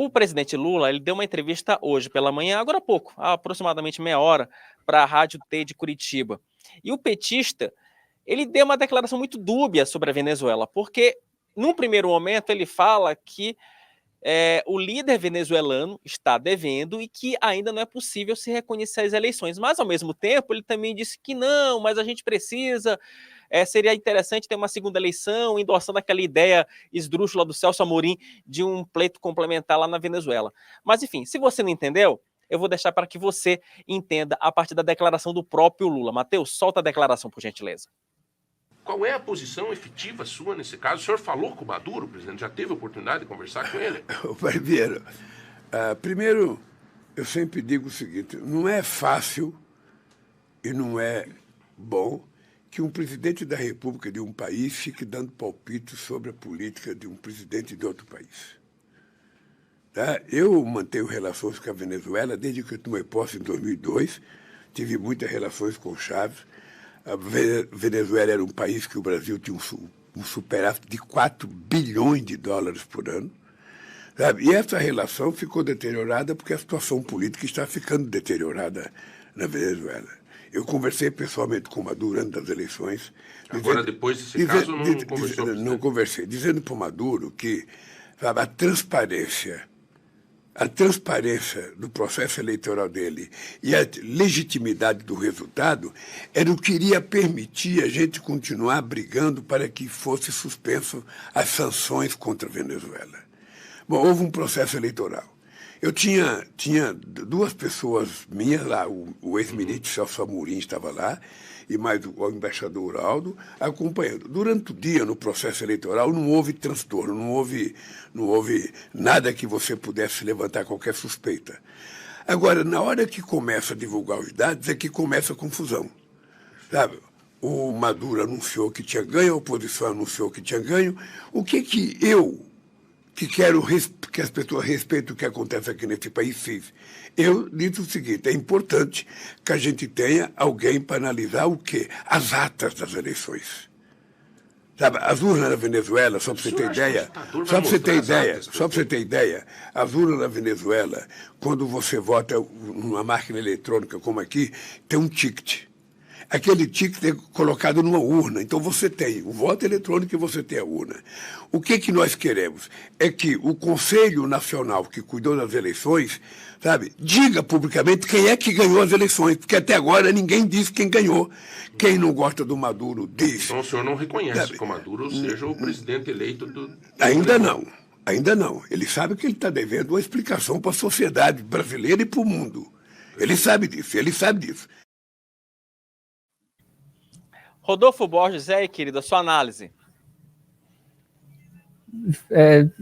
O presidente Lula, ele deu uma entrevista hoje pela manhã, agora há pouco, há aproximadamente meia hora, para a Rádio T de Curitiba. E o petista, ele deu uma declaração muito dúbia sobre a Venezuela, porque, num primeiro momento, ele fala que o líder venezuelano está devendo e que ainda não é possível se reconhecer as eleições. Mas, ao mesmo tempo, ele também disse que não, mas a gente precisa, seria interessante ter uma segunda eleição, endossando aquela ideia esdrúxula do Celso Amorim de um pleito complementar lá na Venezuela. Mas, enfim, se você não entendeu, eu vou deixar para que você entenda a partir da declaração do próprio Lula. Mateus, solta a declaração, por gentileza. Qual é a posição efetiva sua nesse caso? O senhor falou com o Maduro, presidente? Já teve a oportunidade de conversar com ele? Barbeiro, primeiro, eu sempre digo o seguinte, não é fácil e não é bom que um presidente da República de um país fique dando palpites sobre a política de um presidente de outro país. Tá? Eu mantenho relações com a Venezuela desde que eu tomei posse em 2002, tive muitas relações com o Chávez. A Venezuela era um país que o Brasil tinha um superávit de 4 bilhões de dólares por ano. Sabe? E essa relação ficou deteriorada porque a situação política está ficando deteriorada na Venezuela. Eu conversei pessoalmente com o Maduro antes das eleições. Agora, depois desse caso, não conversou? Não conversei. Dizendo para o Maduro que, sabe, a transparência do processo eleitoral dele e a legitimidade do resultado era o que iria permitir a gente continuar brigando para que fosse suspenso as sanções contra a Venezuela. Bom, houve um processo eleitoral. Eu tinha duas pessoas minhas lá, o ex-ministro Celso Amorim estava lá, e mais o embaixador Aldo, acompanhando. Durante o dia, no processo eleitoral, não houve transtorno, não houve nada que você pudesse levantar qualquer suspeita. Agora, na hora que começa a divulgar os dados, é que começa a confusão. Sabe? O Maduro anunciou que tinha ganho, a oposição anunciou que tinha ganho. O que eu, que quero que as pessoas respeitem o que acontece aqui nesse país, fiz? Eu disse o seguinte, é importante que a gente tenha alguém para analisar o quê? As atas das eleições. Sabe, as urnas na Venezuela, só para você ter ideia, as urnas na Venezuela, quando você vota numa máquina eletrônica como aqui, tem um ticket. Aquele ticket é colocado numa urna. Então você tem o voto eletrônico e você tem a urna. O que nós queremos? É que o Conselho Nacional que cuidou das eleições, sabe, diga publicamente quem é que ganhou as eleições, porque até agora ninguém disse quem ganhou. Quem não gosta do Maduro diz. Então o senhor não reconhece que o Maduro seja o presidente eleito do... Ainda não. Ele sabe que ele está devendo uma explicação para a sociedade brasileira e para o mundo. Ele sabe disso. Rodolfo Borges, querida, sua análise.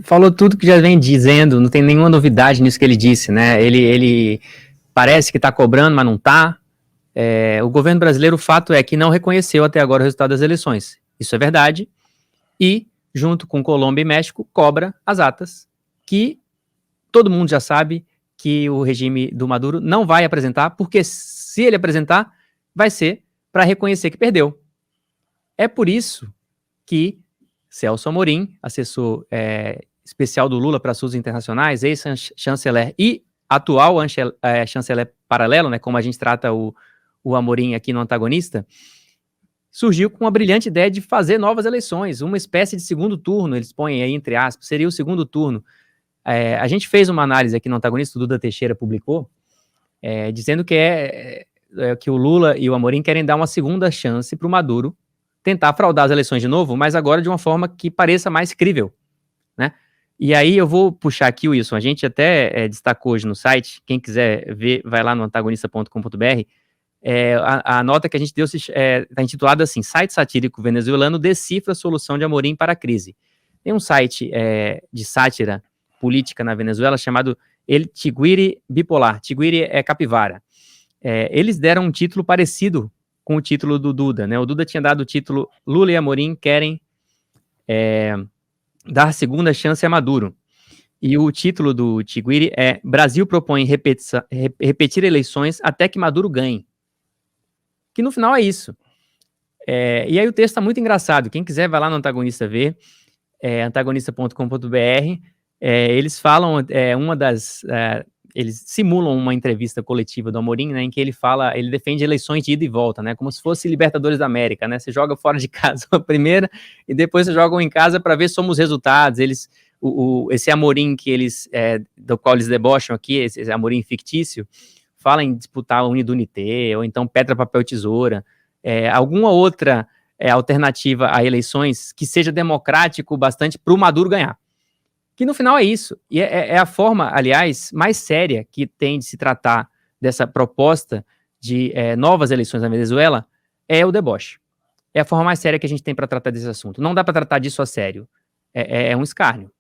Falou tudo que já vem dizendo, não tem nenhuma novidade nisso que ele disse, né? Ele parece que está cobrando, mas não está. O governo brasileiro, o fato é que não reconheceu até agora o resultado das eleições. Isso é verdade. E, junto com Colômbia e México, cobra as atas, que todo mundo já sabe que o regime do Maduro não vai apresentar, porque se ele apresentar, vai ser para reconhecer que perdeu. É por isso que Celso Amorim, assessor especial do Lula para assuntos internacionais, ex-chanceler e atual chanceler paralelo, né, como a gente trata o Amorim aqui no Antagonista, surgiu com uma brilhante ideia de fazer novas eleições, uma espécie de segundo turno, eles põem aí entre aspas, seria o segundo turno. A gente fez uma análise aqui no Antagonista, o Duda Teixeira publicou, dizendo que que o Lula e o Amorim querem dar uma segunda chance para o Maduro tentar fraudar as eleições de novo, mas agora de uma forma que pareça mais crível, né? E aí eu vou puxar aqui, Wilson, a gente até destacou hoje no site, quem quiser ver, vai lá no antagonista.com.br, a nota que a gente deu está intitulada assim, Site satírico venezuelano decifra a solução de Amorim para a crise. Tem um site de sátira política na Venezuela chamado El Tiguiri Bipolar, Tiguiri é capivara. Eles deram um título parecido com o título do Duda, né? O Duda tinha dado o título Lula e Amorim querem dar segunda chance a Maduro. E o título do Tiguiri é Brasil propõe repetir eleições até que Maduro ganhe. Que no final é isso. E aí o texto está muito engraçado. Quem quiser vai lá no Antagonista ver, antagonista.com.br. Eles falam, eles simulam uma entrevista coletiva do Amorim, né, em que ele defende eleições de ida e volta, né, como se fosse Libertadores da América, né, você joga fora de casa a primeira e depois você joga em casa para ver somos os resultados. Esse Amorim do qual eles debocham aqui, esse Amorim fictício, fala em disputar a Unidunité, ou então pedra, papel, tesoura, alguma outra alternativa a eleições que seja democrático bastante para o Maduro ganhar. Que no final é isso, e é a forma, aliás, mais séria que tem de se tratar dessa proposta de novas eleições na Venezuela, é o deboche. É a forma mais séria que a gente tem para tratar desse assunto. Não dá para tratar disso a sério. É um escárnio.